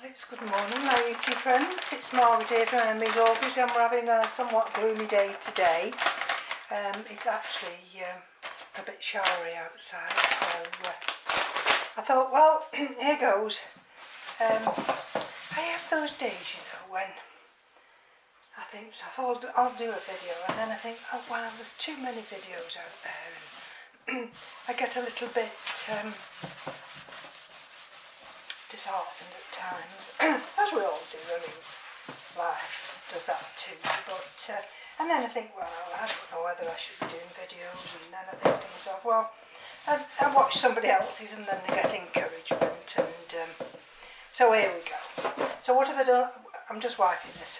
Well, it's good morning, my YouTube friends. It's Margaret here from Emmy's Orchids, and we're having a somewhat gloomy day today. It's actually a bit showery outside, so I thought, well, here goes. I have those days, you know, when I think, so I'll do a video, and then I think, oh wow, there's too many videos out there, and I get a little bit disheartened at times, as we all do. I mean, life does that too, but and then I think, well, I don't know whether I should be doing videos, and then I think to myself, well, I watch somebody else's and then I get encouragement, and so here we go. So what have I done? I'm just wiping this.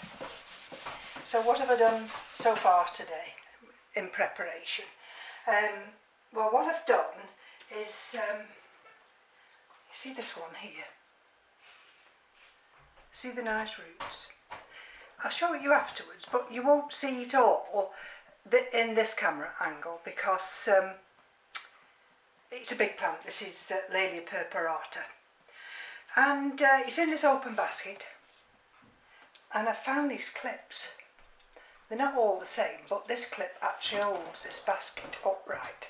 So what have I done so far today in preparation? Well, what I've done is, you see this one here? See the nice roots? I'll show it you afterwards, but you won't see it all in this camera angle because it's a big plant. This is Laelia purpurata, and it's in this open basket, and I found these clips. They're not all the same, but this clip actually holds this basket upright.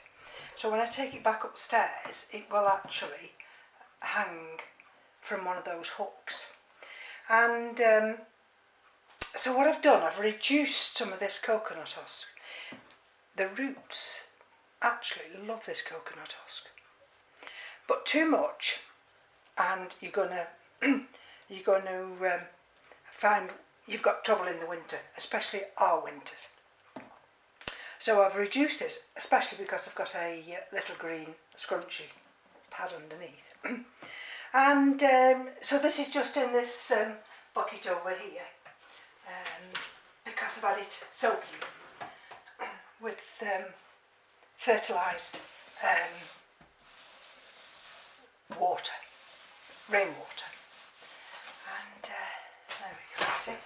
So when I take it back upstairs, it will actually hang from one of those hooks. And so what I've done, I've reduced some of this coconut husk. The roots actually love this coconut husk, but too much, and you're gonna find you've got trouble in the winter, especially our winters. So I've reduced this, especially because I've got a little green scrunchy pad underneath. And so this is just in this bucket over here, because I've had it soaking with fertilised water, rainwater. And there we go, you see?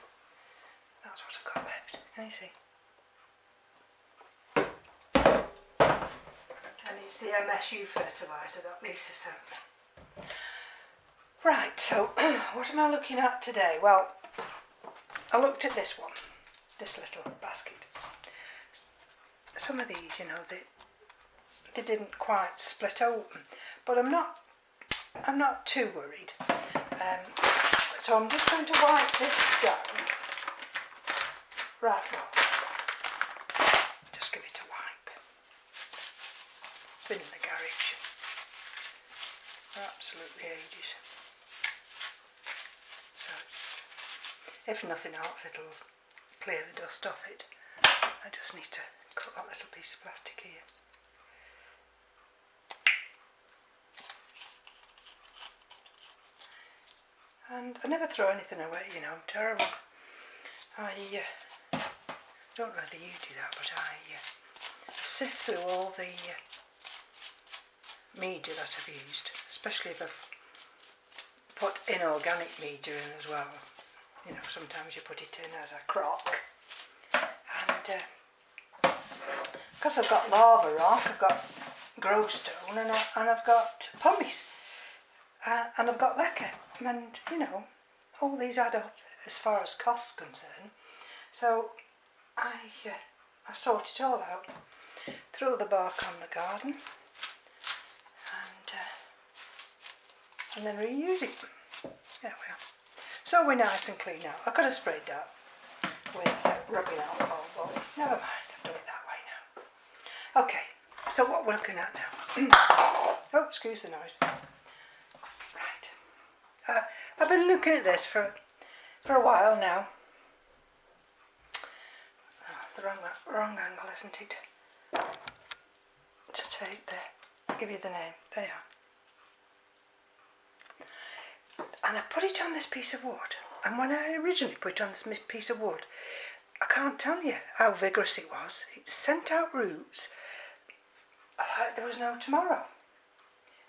That's what I've got left, can you see? And it's the MSU fertiliser that Lisa sent me. Right, so what am I looking at today? Well, I looked at this one, this little basket. Some of these, you know, they didn't quite split open, but I'm not too worried. So I'm just going to wipe this down. Right now, just give it a wipe. It's been in the garage for absolutely ages. So if nothing else, it'll clear the dust off it. I just need to cut that little piece of plastic here. And I never throw anything away, you know, I'm terrible. I don't know whether you do that, but I sift through all the media that I've used, especially if I've put inorganic media in as well. You know, sometimes you put it in as a crock, and because I've got lava rock, I've got growstone, and I've got pumice, and I've got leca, and you know, all these add up as far as costs concerned. So I sort it all out, throw the bark on the garden, and then reuse it. There we are. So we're nice and clean now. I could have sprayed that with rubbing alcohol, but never mind, I've done it that way now. Okay, so what we're looking at now. Oh, excuse the noise. Right. I've been looking at this for a while now. Oh, the wrong angle, isn't it? To take give you the name. There you are. And I put it on this piece of wood, and when I originally put it on this piece of wood, I can't tell you how vigorous it was. It sent out roots like there was no tomorrow.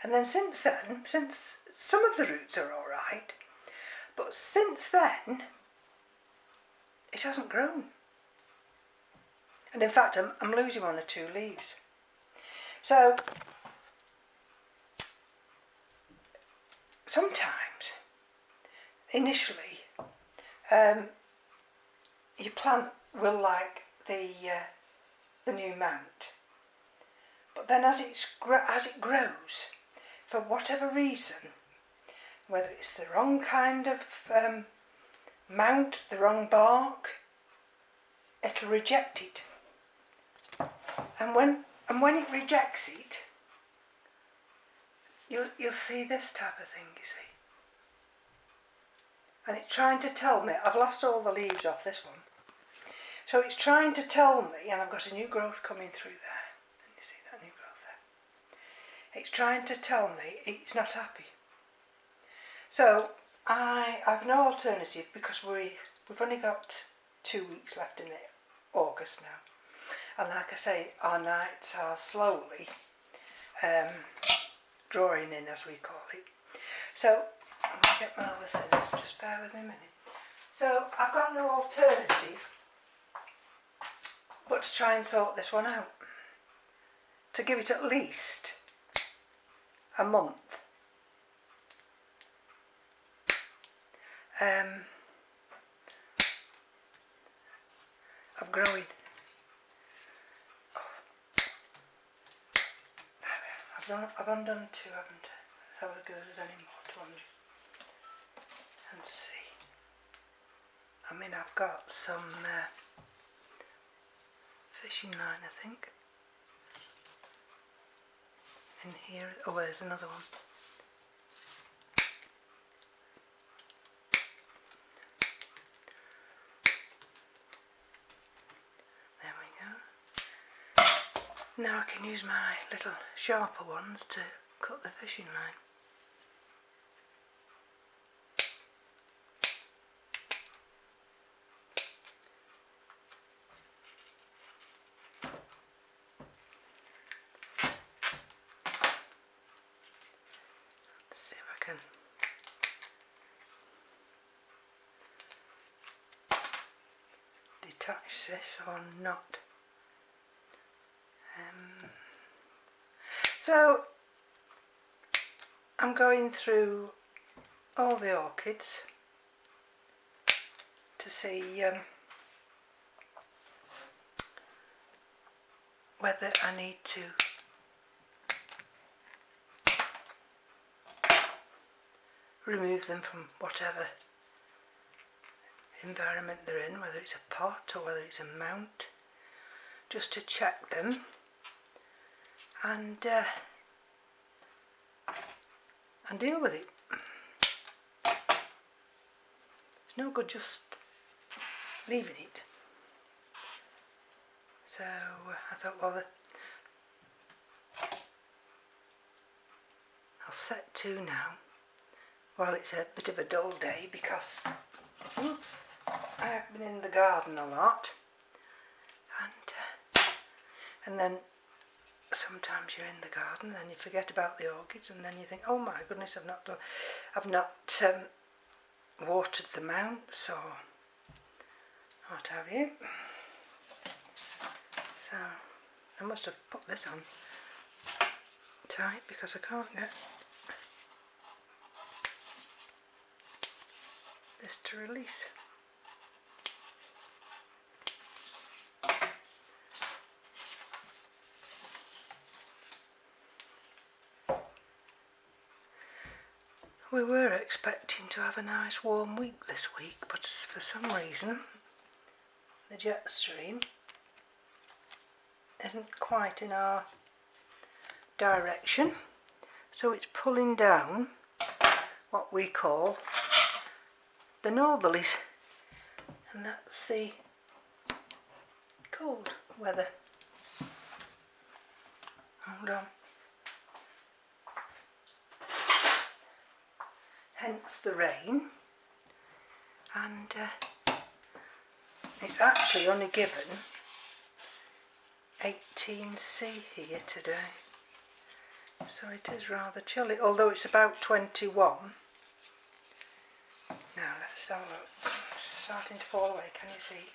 And then since then, since some of the roots are alright, but since then it hasn't grown. And in fact I'm losing one or two leaves. So sometimes initially your plant will like the new mount, but then as it grows, for whatever reason, whether it's the wrong kind of mount, the wrong bark, it'll reject it. And when it rejects it, you'll see this type of thing, you see. And it's trying to tell me, I've lost all the leaves off this one. So it's trying to tell me, and I've got a new growth coming through there. Can you see that new growth there? It's trying to tell me it's not happy. So I've no alternative, because we've only got 2 weeks left in August now. And like I say, our nights are slowly drawing in, as we call it. So I'm going to get my other scissors, just bear with me a minute. So I've got no alternative but to try and sort this one out, to give it at least a month. Of growing. I've undone 2, haven't I? Let's have a go if there's any more to undo. And see. I mean, I've got some fishing line, I think. In here. Oh, there's another one. There we go. Now I can use my little sharper ones to cut the fishing line. Let's see if I can detach this or not. So I'm going through all the orchids to see whether I need to remove them from whatever environment they're in, whether it's a pot or whether it's a mount, just to check them. And deal with it. It's no good just leaving it. So I thought, well, I'll set 2 now. Well, it's a bit of a dull day because I've been in the garden a lot, and then sometimes you're in the garden and you forget about the orchids, and then you think, oh my goodness, I've not watered the mounts or what have you. So I must have put this on tight because I can't get this to release. We were expecting to have a nice warm week this week, but for some reason the jet stream isn't quite in our direction, so it's pulling down what we call the northerlies, and that's the cold weather. Hold on. Hence the rain, and it's actually only given 18°C here today, so it is rather chilly, although it's about 21. Now let's have a look. It's starting to fall away, can you see?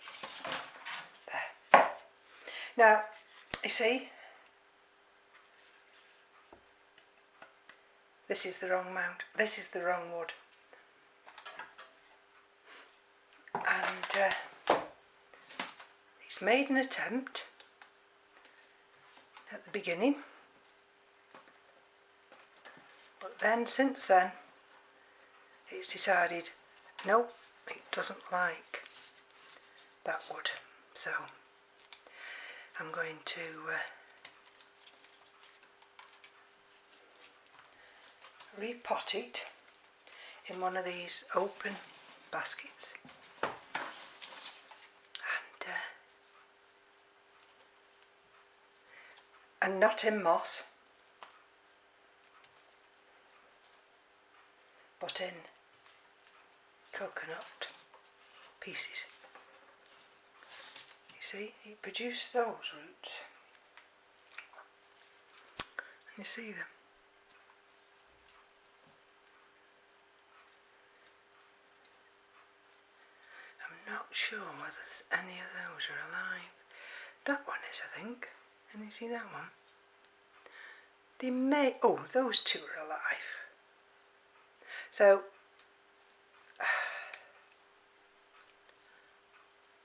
There. Now, you see, this is the wrong mount, this is the wrong wood. and he's made an attempt at the beginning, but then since then it's decided no, it doesn't like that wood, so I'm going to repot it in one of these open baskets, and not in moss, but in coconut pieces. You see, he produced those roots, and you see them. I'm not sure whether there's any of those are alive. That one is, I think. Can you see that one? They may, oh, those two are alive. So,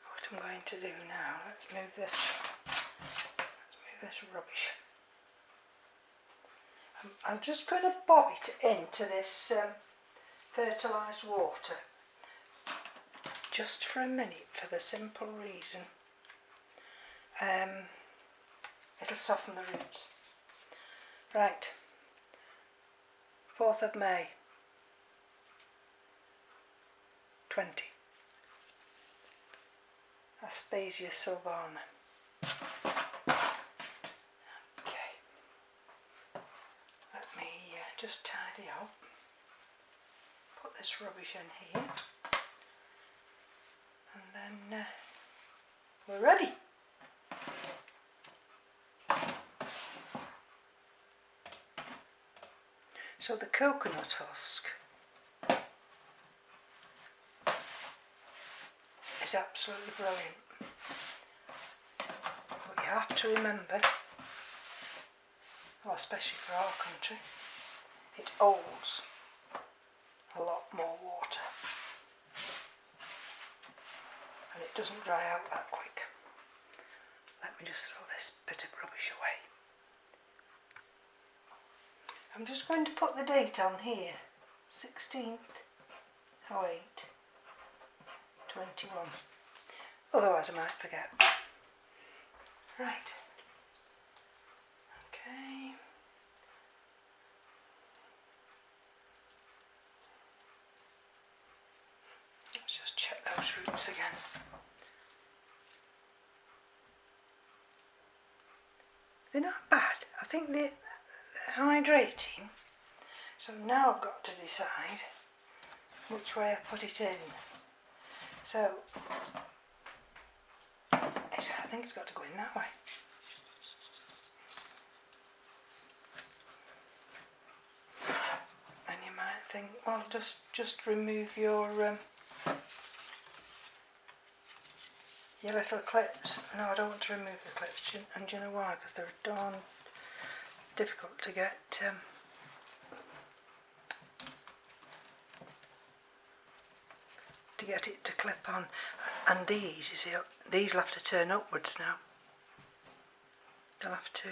what I'm going to do now, let's move this rubbish. I'm just going to bob it into this fertilised water, just for a minute, for the simple reason it'll soften the roots. Right, 4th of May 20. Aspasia silvana. Okay, let me just tidy up, put this rubbish in here, and then we're ready. So the coconut husk is absolutely brilliant, but you have to remember, well, especially for our country, it holds a lot more water and it doesn't dry out that quick. Let me just throw this bit of rubbish away. I'm just going to put the date on here, 16th, 08, 21. Otherwise I might forget. Right. Okay. Let's just check those roots again. They're not bad. I think they're hydrating. So now I've got to decide which way I put it in. So I think it's got to go in that way. And you might think, well, just remove your little clips. No, I don't want to remove the clips. And do you know why? Because they're darn difficult to get it to clip on. And these, you see, these will have to turn upwards now. They'll have to,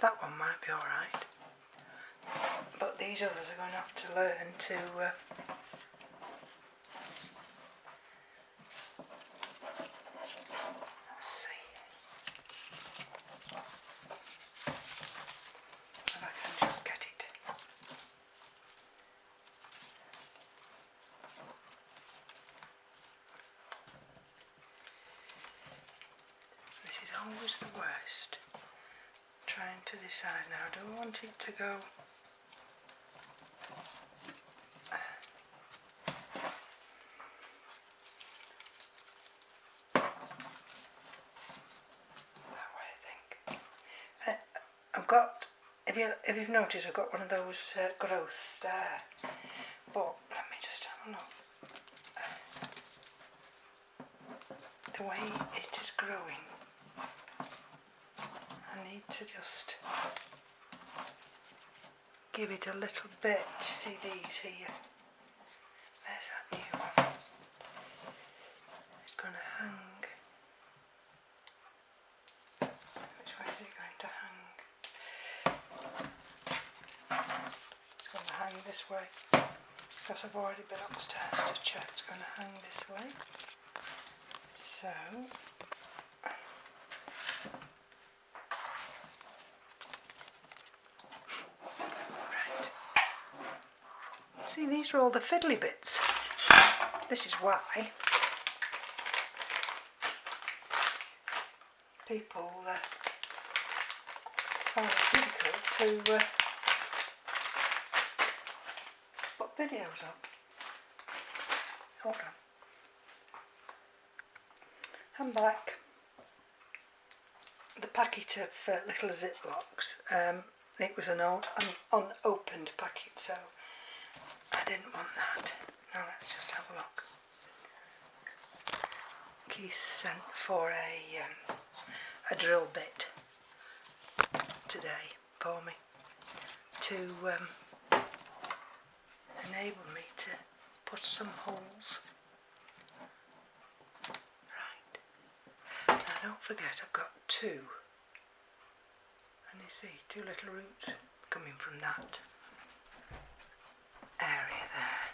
that one might be alright, but these others are going to have to learn to let's see if I can just get it. This is always the worst. Trying to decide now, do I want it to go that way, I think. I've got, if you've noticed, I've got one of those growths there, but let me just have a look. The way it is growing, I need to just give it a little bit. See these here? There's that new one. this way because I've already been upstairs to check it's going to hang this way. So right. See, these are all the fiddly bits. This is why people find it difficult to put videos up. Hold on. I'm back. The packet of little Ziplocs, it was an unopened packet, so I didn't want that. Now let's just have a look. Keith sent for a drill bit today for me to enable me to put some holes. Right. Now don't forget I've got two. And you see two little roots coming from that area there.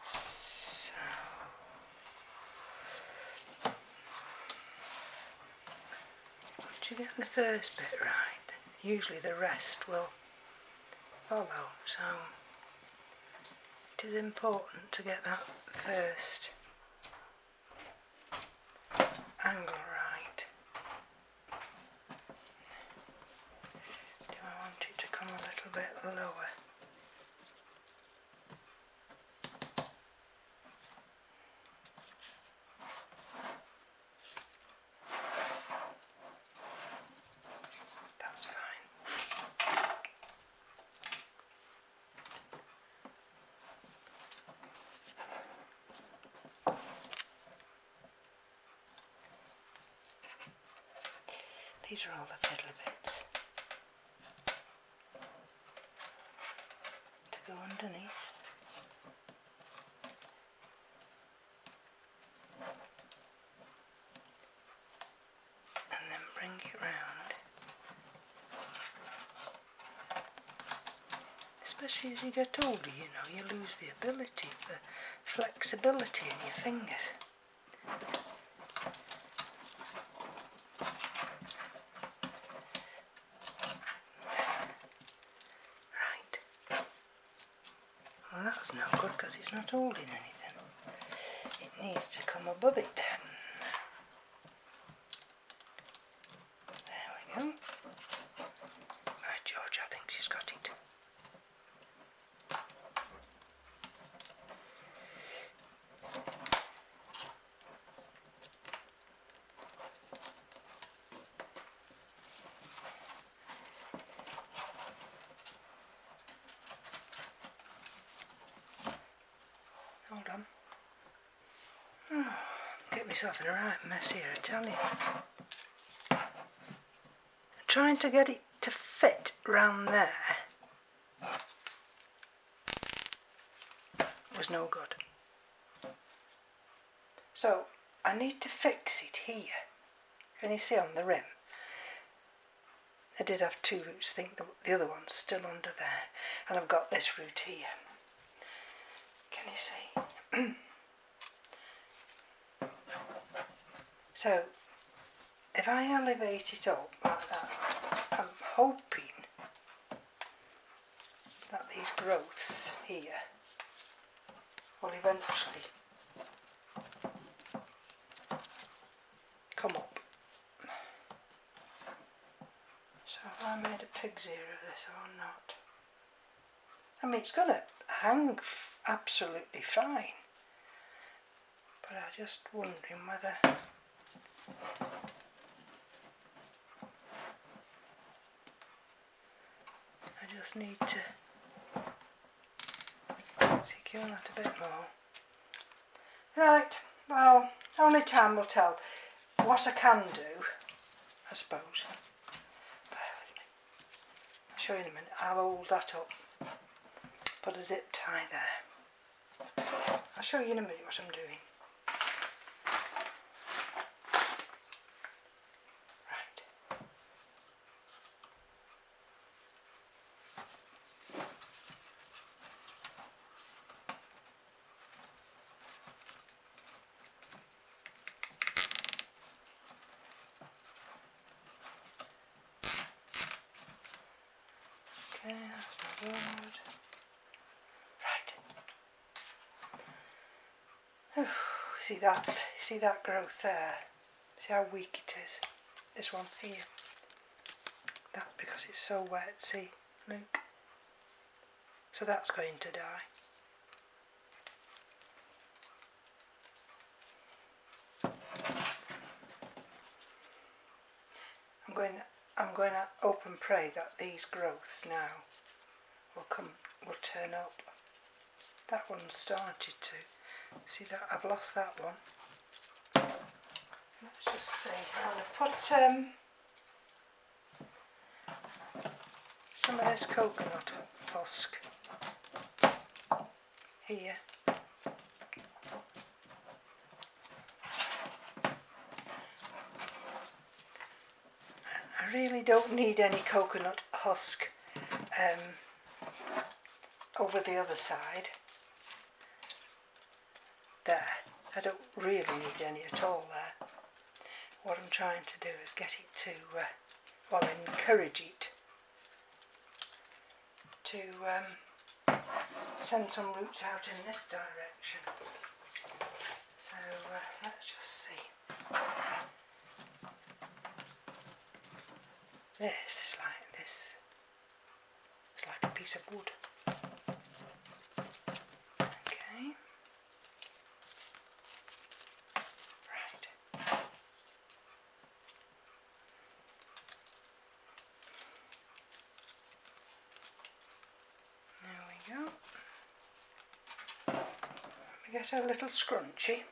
So once you get the first bit right, usually the rest will follow. So it is important to get that first angle right. Do I want it to come a little bit lower? That's fine. These are all the fiddly bits to go underneath. And then bring it round. Especially as you get older, you know, you lose the ability for flexibility in your fingers. Well, that's no good because it's not holding anything. It needs to come above it. There we go. Right, George, I think she's got it. Hold on. Oh, get myself in a right mess here, I tell you. Trying to get it to fit round there was no good. So I need to fix it here. Can you see on the rim? I did have two roots, I think the other one's still under there. And I've got this root here. Can you see? So, if I elevate it up like that, I'm hoping that these growths here will eventually come up. So have I made a pig's ear of this or not? I mean, it's going to hang absolutely fine, but I'm just wondering whether I just need to secure that a bit more. Right, well, only time will tell. What I can do, I suppose, bear with me, I'll show you in a minute. I'll hold that up, put a zip tie there. I'll show you in a minute what I'm doing. Right. See that growth there? See how weak it is? This one here. That's because it's so wet, see? Look. So that's going to die. I'm going to hope and pray that these growths now will turn up. That one started to. See that I've lost that one. Let's just see. I'm going to put some of this coconut husk here. I really don't need any coconut husk over the other side. There. I don't really need any at all there. What I'm trying to do is get it to, encourage it to send some roots out in this direction. So let's just see. This is like this. It's like a piece of wood. Okay. Right. There we go. We get our little scrunchie.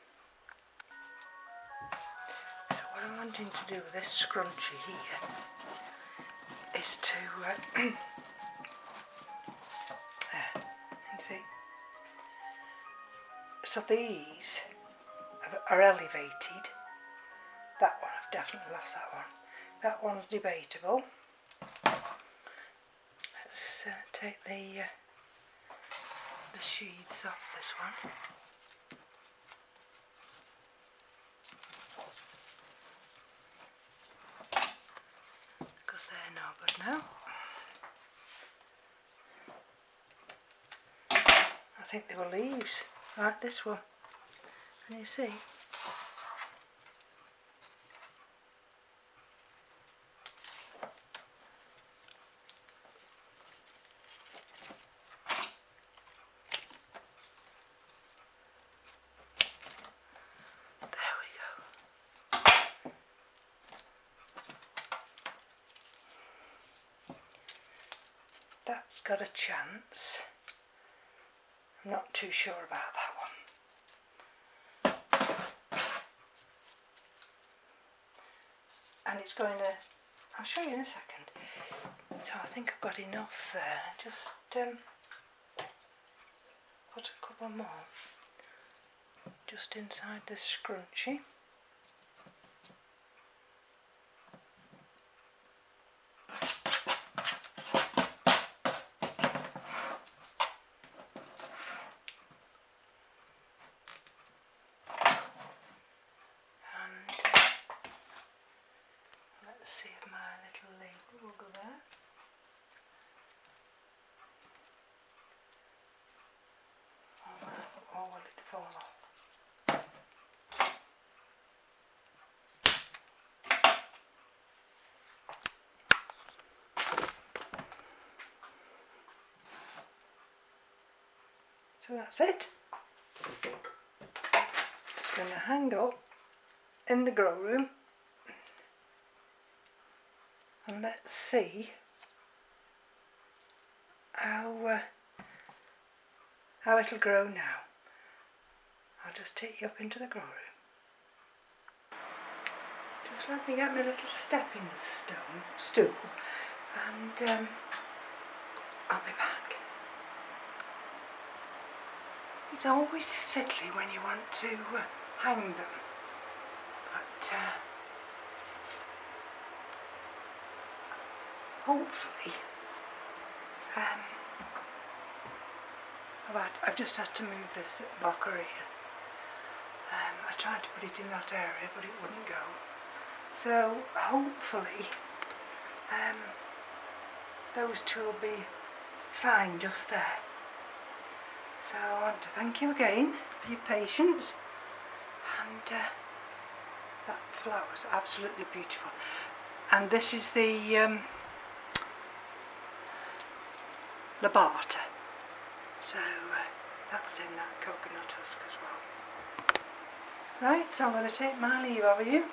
So what I'm wanting to do with this scrunchie here is to and see. So these are elevated. That one, I've definitely lost that one. That one's debatable. Let's take the sheaths off this one. Because they're no good now. I think they were leaves, like this one. Can you see? That's got a chance. I'm not too sure about that one. And it's going to, I'll show you in a second. So I think I've got enough there. Just put a couple more just inside the scrunchie. Let's see if my little label will go there. Or will it fall off? So that's it. It's going to hang up in the grow room. And let's see how it'll grow now. I'll just take you up into the grow room. Just let me get my little stepping stool and I'll be back. It's always fiddly when you want to hang them, but hopefully, I've just had to move this blocker here. I tried to put it in that area, but it wouldn't go. So hopefully, those two will be fine just there. So I want to thank you again for your patience. and that flower's absolutely beautiful. And this is the labata, so that's in that coconut husk as well. Right, so I'm going to take my leave of you,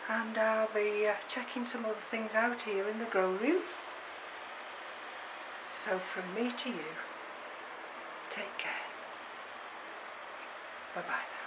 and I'll be checking some other things out here in the grow room. So from me to you, take care. Bye bye now.